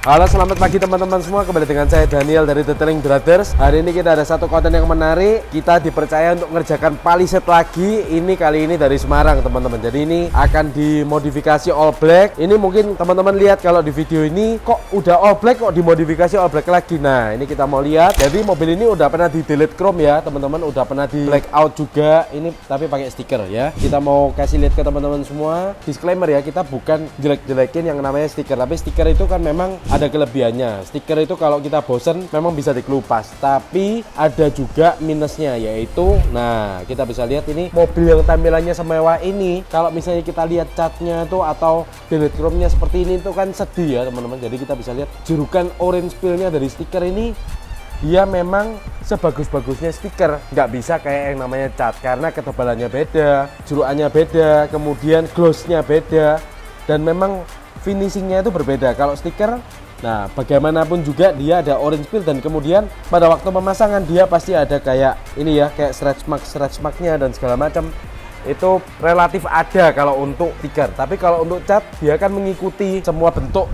Halo, selamat pagi teman-teman semua. Kembali dengan saya Daniel dari Detailing Brothers. Hari ini kita ada satu konten yang menarik. Kita dipercaya untuk mengerjakan palisade lagi. Ini kali ini dari Semarang teman-teman. Jadi ini akan dimodifikasi all black. Ini mungkin teman-teman lihat kalau di video ini kok udah all black, kok dimodifikasi all black lagi. Nah ini kita mau lihat. Jadi mobil ini udah pernah di delete chrome ya teman-teman. Udah pernah di black out juga. Ini tapi pakai stiker ya. Kita mau kasih lihat ke teman-teman semua. Disclaimer ya, kita bukan jelek-jelekin yang namanya stiker. Tapi stiker itu kan memang ada kelebihannya. Stiker itu kalau kita bosen memang bisa dikelupas, tapi ada juga minusnya, yaitu nah kita bisa lihat ini mobil yang tampilannya semewah ini, kalau misalnya kita lihat catnya tuh atau delete chrome-nya seperti ini tuh kan sedih ya teman-teman. Jadi kita bisa lihat jerukan orange peel-nya dari stiker ini, dia memang sebagus-bagusnya stiker, nggak bisa kayak yang namanya cat karena ketebalannya beda, jerukannya beda, kemudian gloss-nya beda, dan memang finishingnya itu berbeda. Kalau stiker, nah bagaimanapun juga dia ada orange peel, dan kemudian pada waktu pemasangan dia pasti ada kayak ini ya, kayak stretch marknya dan segala macam. Itu relatif ada kalau untuk stiker, tapi kalau untuk cat dia akan mengikuti semua bentuk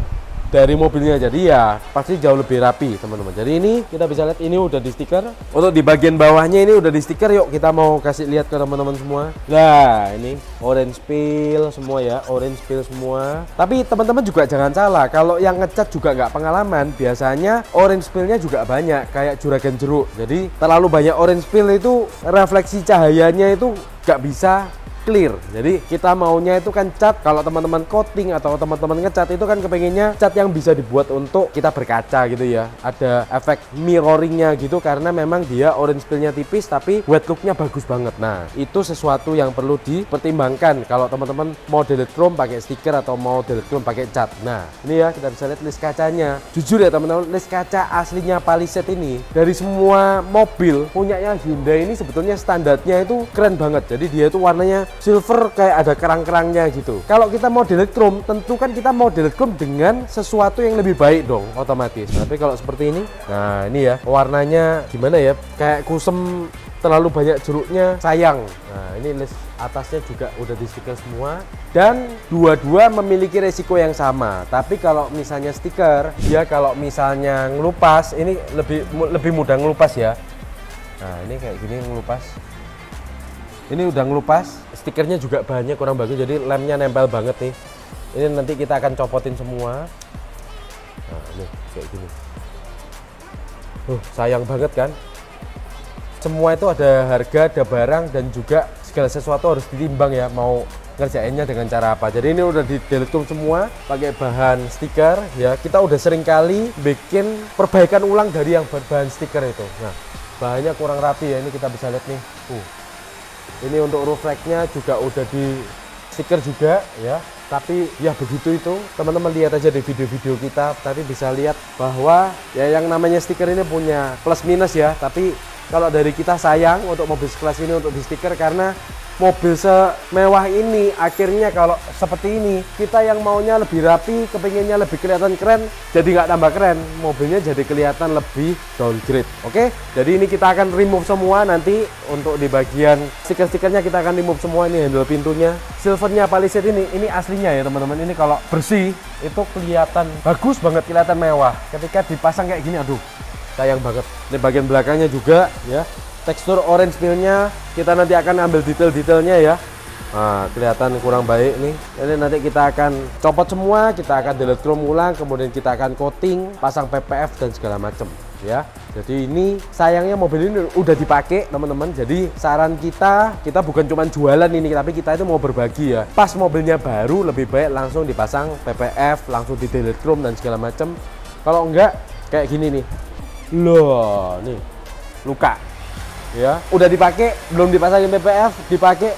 dari mobilnya, jadi ya pasti jauh lebih rapi teman-teman. Jadi ini kita bisa lihat ini udah di stiker. Untuk di bagian bawahnya ini udah di stiker. Yuk kita mau kasih lihat ke teman-teman semua. Nah ini orange peel semua ya, orange peel semua. Tapi teman-teman juga jangan salah, kalau yang ngecat juga nggak pengalaman, biasanya orange peelnya juga banyak kayak juragan jeruk. Jadi terlalu banyak orange peel itu refleksi cahayanya itu nggak bisa clear. Jadi kita maunya itu kan cat, kalau teman-teman coating atau teman-teman ngecat itu kan kepengennya cat yang bisa dibuat untuk kita berkaca gitu ya, ada efek mirroringnya gitu, karena memang dia orange peel-nya tipis tapi wet look-nya bagus banget. Nah itu sesuatu yang perlu dipertimbangkan kalau teman-teman mau delete chrome pakai stiker atau mau delete chrome pakai cat. Nah ini ya kita bisa lihat list kacanya. Jujur ya teman-teman, list kaca aslinya Palisade ini dari semua mobil punyanya Hyundai ini sebetulnya standarnya itu keren banget. Jadi dia itu warnanya silver kayak ada kerang-kerangnya gitu. Kalau kita mau delete chrome, tentu kan kita mau delete chrome dengan sesuatu yang lebih baik dong, otomatis. Tapi kalau seperti ini, nah ini ya warnanya gimana ya, kayak kusem, terlalu banyak jeruknya, sayang. Nah ini list atasnya juga udah di stiker semua, dan dua-dua memiliki resiko yang sama. Tapi kalau misalnya stiker, dia kalau misalnya ngelupas ini lebih mudah ngelupas ya. Nah ini kayak gini ngelupas. Ini udah ngelupas, stikernya juga bahannya kurang bagus, jadi lemnya nempel banget nih. Ini nanti kita akan copotin semua. Nah ini kayak gini. Sayang banget kan. Semua itu ada harga, ada barang, dan juga segala sesuatu harus ditimbang ya, mau ngerjainnya dengan cara apa. Jadi ini udah di delete semua pakai bahan stiker ya. Kita udah sering kali bikin perbaikan ulang dari yang bahan stiker itu. Nah bahannya kurang rapi ya, ini kita bisa lihat nih. Ini untuk roof rack-nya juga udah di stiker juga ya. Tapi ya begitu itu, teman-teman lihat aja di video-video kita. Tapi bisa lihat bahwa ya yang namanya stiker ini punya plus minus ya. Tapi kalau dari kita sayang untuk mobil sekelas ini untuk di stiker, karena mobil semewah ini akhirnya kalau seperti ini, kita yang maunya lebih rapi, kepinginnya lebih kelihatan keren, jadi nggak tambah keren, mobilnya jadi kelihatan lebih downgrade. Oke, jadi ini kita akan remove semua nanti. Untuk di bagian stiker-stikernya kita akan remove semua. Ini handle pintunya, silvernya Palisade ini aslinya ya teman-teman. Ini kalau bersih itu kelihatan bagus banget, kelihatan mewah. Ketika dipasang kayak gini, aduh sayang banget. Di bagian belakangnya juga ya, tekstur orange peel-nya kita nanti akan ambil detail-detailnya ya. Nah kelihatan kurang baik nih. Ini nanti kita akan copot semua, kita akan delete chrome ulang, kemudian kita akan coating, pasang PPF dan segala macam ya. Jadi ini sayangnya mobil ini udah dipakai teman-teman. Jadi saran kita bukan cuma jualan ini, tapi kita itu mau berbagi ya. Pas mobilnya baru, lebih baik langsung dipasang PPF, langsung di delete chrome dan segala macam. Kalau enggak kayak gini nih, loh nih luka ya, udah dipakai belum dipasangin PPF, dipakai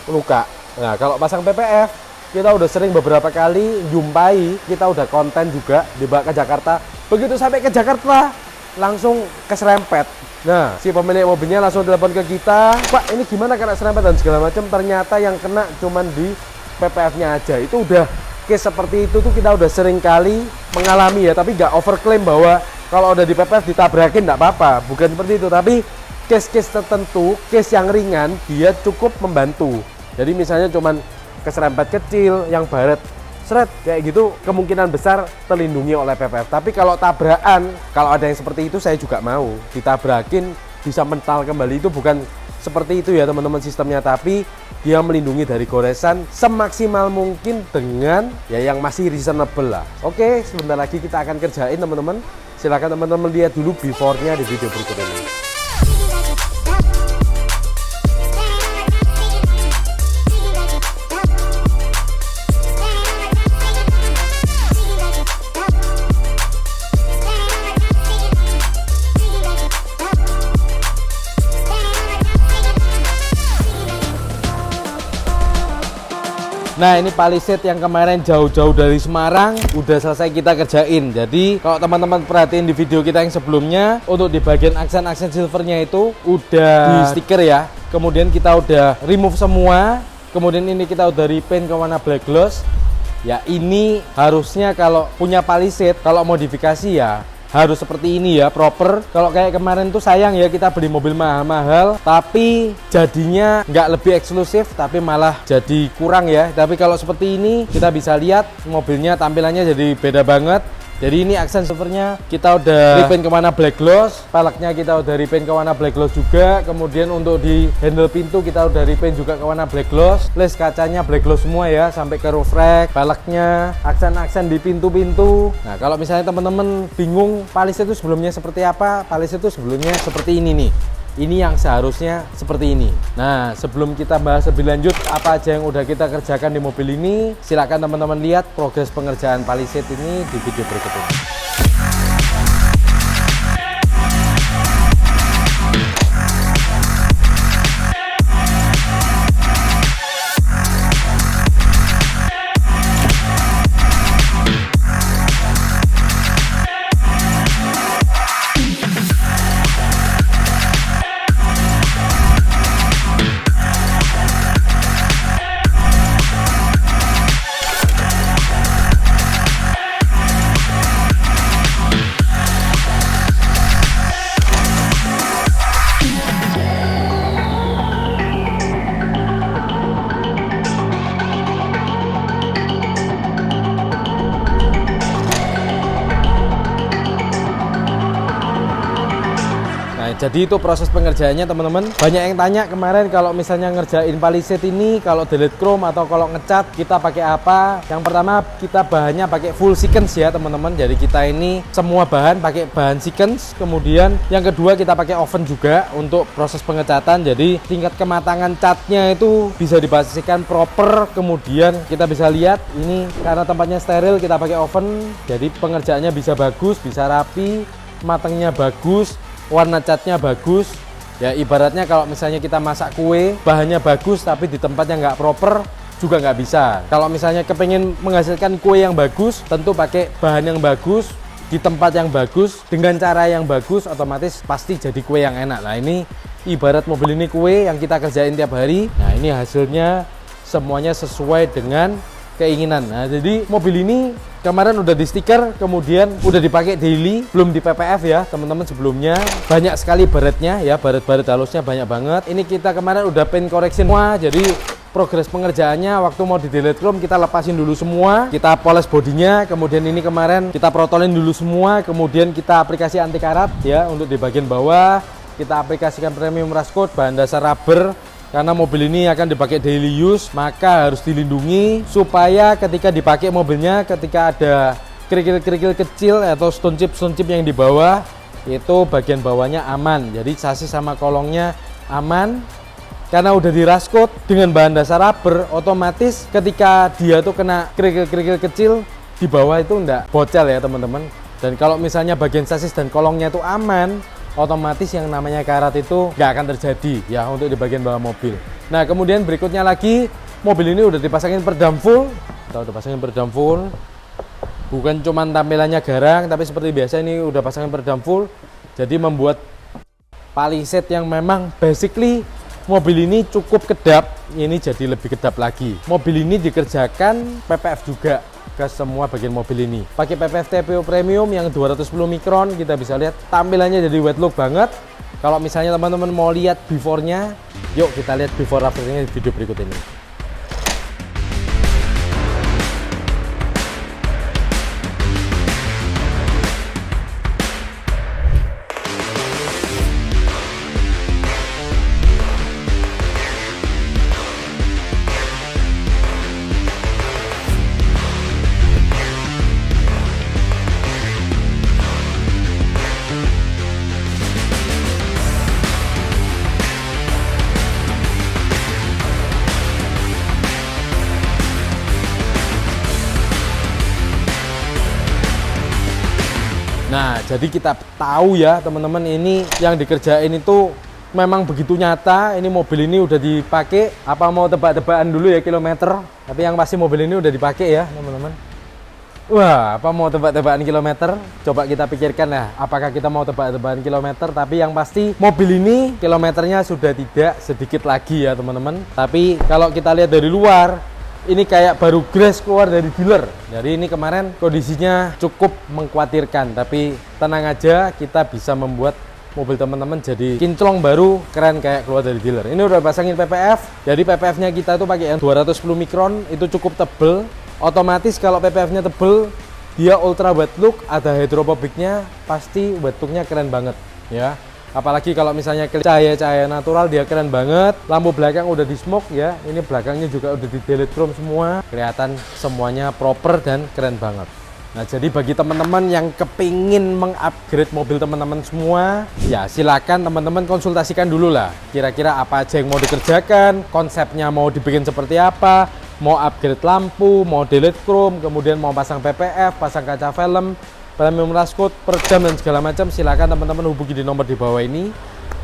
luka. Nah kalau pasang PPF, kita udah sering beberapa kali jumpai, kita udah konten juga dibawa ke Jakarta. Begitu sampai ke Jakarta langsung keserempet. Nah si pemilik mobilnya langsung telepon ke kita, Pak ini gimana kena serempet dan segala macam. Ternyata yang kena cuman di PPF-nya aja. Itu udah case seperti itu tuh kita udah sering kali mengalami ya. Tapi nggak overclaim bahwa kalau udah di PPF ditabrakin nggak apa-apa, bukan seperti itu. Tapi case-case tertentu, case yang ringan, dia cukup membantu. Jadi misalnya cuman keserempet kecil yang baret seret kayak gitu, kemungkinan besar terlindungi oleh PPF. Tapi kalau tabrakan, kalau ada yang seperti itu saya juga mau ditabrakin bisa mental kembali, itu bukan seperti itu ya teman-teman sistemnya, tapi dia melindungi dari goresan semaksimal mungkin dengan ya yang masih reasonable lah. Oke, sebentar lagi kita akan kerjain teman-teman. Silahkan teman-teman lihat dulu before-nya di video berikut ini. Nah, ini palisade yang kemarin jauh-jauh dari Semarang udah selesai kita kerjain. Jadi kalau teman-teman perhatiin di video kita yang sebelumnya, untuk di bagian aksen-aksen silvernya itu udah di stiker ya. Kemudian kita udah remove semua. Kemudian ini kita udah repaint ke warna black gloss. Ya ini harusnya kalau punya palisade, kalau modifikasi ya harus seperti ini ya, proper. Kalau kayak kemarin tuh sayang ya, kita beli mobil mahal-mahal tapi jadinya nggak lebih eksklusif, tapi malah jadi kurang ya. Tapi kalau seperti ini kita bisa lihat mobilnya tampilannya jadi beda banget. Jadi ini aksen silvernya kita udah repaint ke warna black gloss, peleknya kita udah repaint ke warna black gloss juga. Kemudian untuk di handle pintu kita udah repaint juga ke warna black gloss. List kacanya black gloss semua ya, sampai ke roof rack, peleknya, aksen-aksen di pintu-pintu. Nah, kalau misalnya teman-teman bingung palisade itu sebelumnya seperti apa, palisade itu sebelumnya seperti ini nih. Ini yang seharusnya seperti ini. Nah, sebelum kita bahas lebih lanjut apa aja yang udah kita kerjakan di mobil ini, silakan teman-teman lihat progres pengerjaan palisade ini di video berikut ini. Jadi itu proses pengerjaannya teman-teman. Banyak yang tanya kemarin kalau misalnya ngerjain palisade ini, kalau delete chrome atau kalau ngecat kita pakai apa. Yang pertama kita bahannya pakai full sequence ya teman-teman. Jadi kita ini semua bahan pakai bahan sequence. Kemudian yang kedua kita pakai oven juga untuk proses pengecatan. Jadi tingkat kematangan catnya itu bisa dipastikan proper. Kemudian kita bisa lihat ini karena tempatnya steril kita pakai oven. Jadi pengerjaannya bisa bagus, bisa rapi, matangnya bagus, warna catnya bagus ya. Ibaratnya kalau misalnya kita masak kue, bahannya bagus tapi di tempatnya nggak proper juga nggak bisa. Kalau misalnya kepengen menghasilkan kue yang bagus, tentu pakai bahan yang bagus di tempat yang bagus dengan cara yang bagus, otomatis pasti jadi kue yang enak. Nah, ini ibarat mobil ini kue yang kita kerjain tiap hari. Nah, ini hasilnya semuanya sesuai dengan keinginan. Nah, jadi mobil ini kemarin udah di stiker, kemudian udah dipakai daily, belum di PPF ya teman-teman. Sebelumnya banyak sekali baretnya ya, baret-baret halusnya banyak banget. Ini kita kemarin udah paint correction semua, jadi progres pengerjaannya waktu mau di delete chrome kita lepasin dulu semua, kita poles bodinya. Kemudian ini kemarin kita protolin dulu semua, kemudian kita aplikasi anti karat ya. Untuk di bagian bawah kita aplikasikan premium rust coat, bahan dasar rubber. Karena mobil ini akan dipakai daily use, maka harus dilindungi supaya ketika dipakai mobilnya, ketika ada kerikil-kerikil kecil atau stone chip yang di bawah, itu bagian bawahnya aman. Jadi sasis sama kolongnya aman. Karena udah di rust coat dengan bahan dasar rubber, otomatis ketika dia tuh kena kerikil-kerikil kecil di bawah itu enggak bocel ya teman-teman. Dan kalau misalnya bagian sasis dan kolongnya itu aman, otomatis yang namanya karat itu nggak akan terjadi ya untuk di bagian bawah mobil. Nah, kemudian berikutnya lagi mobil ini udah dipasangin peredam full. Kita udah pasangin peredam full. Bukan cuman tampilannya garang, tapi seperti biasa ini udah pasangin peredam full. Jadi membuat palisade yang memang basically mobil ini cukup kedap, ini jadi lebih kedap lagi. Mobil ini dikerjakan PPF juga ke semua bagian mobil ini. Pakai PPF TPO Premium yang 210 mikron, kita bisa lihat tampilannya jadi wet look banget. Kalau misalnya teman-teman mau lihat before-nya, yuk kita lihat before after-nya di video berikut ini. Nah, jadi kita tahu ya teman-teman, ini yang dikerjain itu memang begitu nyata. Ini mobil ini udah dipakai. Apa mau tebak-tebakan dulu ya kilometer? Tapi yang pasti mobil ini udah dipakai ya teman-teman. Wah, apa mau tebak-tebakan kilometer? Coba kita pikirkan ya, apakah kita mau tebak-tebakan kilometer. Tapi yang pasti mobil ini kilometernya sudah tidak sedikit lagi ya teman-teman. Tapi kalau kita lihat dari luar, ini kayak baru grace keluar dari dealer. Jadi ini kemarin kondisinya cukup mengkhawatirkan. Tapi tenang aja, kita bisa membuat mobil teman-teman jadi kinclong baru, keren kayak keluar dari dealer. Ini udah pasangin PPF. Jadi PPF-nya kita itu pakai yang 210 mikron, itu cukup tebel. Otomatis kalau PPF-nya tebel, dia ultra wet look, ada hydrophobic-nya, pasti wet look-nya keren banget ya. Apalagi kalau misalnya cahaya-cahaya natural, dia keren banget. Lampu belakang udah di smoke ya. Ini belakangnya juga udah di delete chrome semua. Kelihatan semuanya proper dan keren banget. Nah, jadi bagi teman-teman yang kepingin mengupgrade mobil teman-teman semua, ya silakan teman-teman konsultasikan dulu lah. Kira-kira apa aja yang mau dikerjakan, konsepnya mau dibikin seperti apa, mau upgrade lampu, mau delete chrome, kemudian mau pasang PPF, pasang kaca film, premium raskut per jam dan segala macam. Silakan teman-teman hubungi di nomor di bawah ini.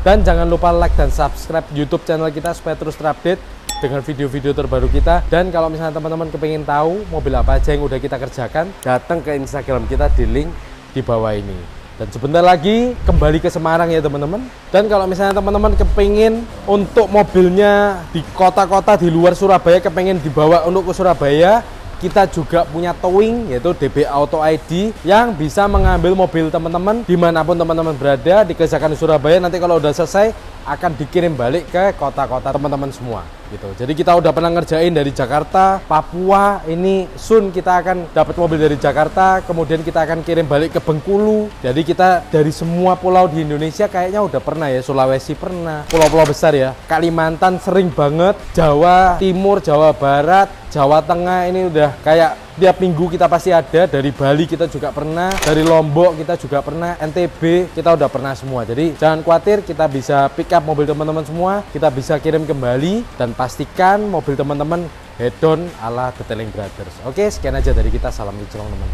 Dan jangan lupa like dan subscribe YouTube channel kita supaya terus terupdate dengan video-video terbaru kita. Dan kalau misalnya teman-teman kepingin tahu mobil apa aja yang udah kita kerjakan, datang ke Instagram kita di link di bawah ini. Dan sebentar lagi kembali ke Semarang ya teman-teman. Dan kalau misalnya teman-teman kepingin untuk mobilnya di kota-kota di luar Surabaya, kepingin dibawa untuk ke Surabaya, kita juga punya towing, yaitu DB Auto ID, yang bisa mengambil mobil teman-teman dimanapun teman-teman berada, dikerjakan di Surabaya. Nanti kalau udah selesai akan dikirim balik ke kota-kota teman-teman semua gitu. Jadi kita udah pernah ngerjain dari Jakarta, Papua. Ini soon kita akan dapat mobil dari Jakarta, kemudian kita akan kirim balik ke Bengkulu. Jadi kita dari semua pulau di Indonesia kayaknya udah pernah ya. Sulawesi pernah, pulau-pulau besar ya, Kalimantan sering banget, Jawa Timur, Jawa Barat, Jawa Tengah, ini udah kayak tiap minggu kita pasti ada. Dari Bali kita juga pernah, dari Lombok kita juga pernah, NTB kita udah pernah semua. Jadi jangan khawatir, kita bisa pick up mobil teman-teman semua, kita bisa kirim kembali, dan pastikan mobil teman-teman head on ala Detailing Brothers. Oke, sekian aja dari kita, salam kinclong teman.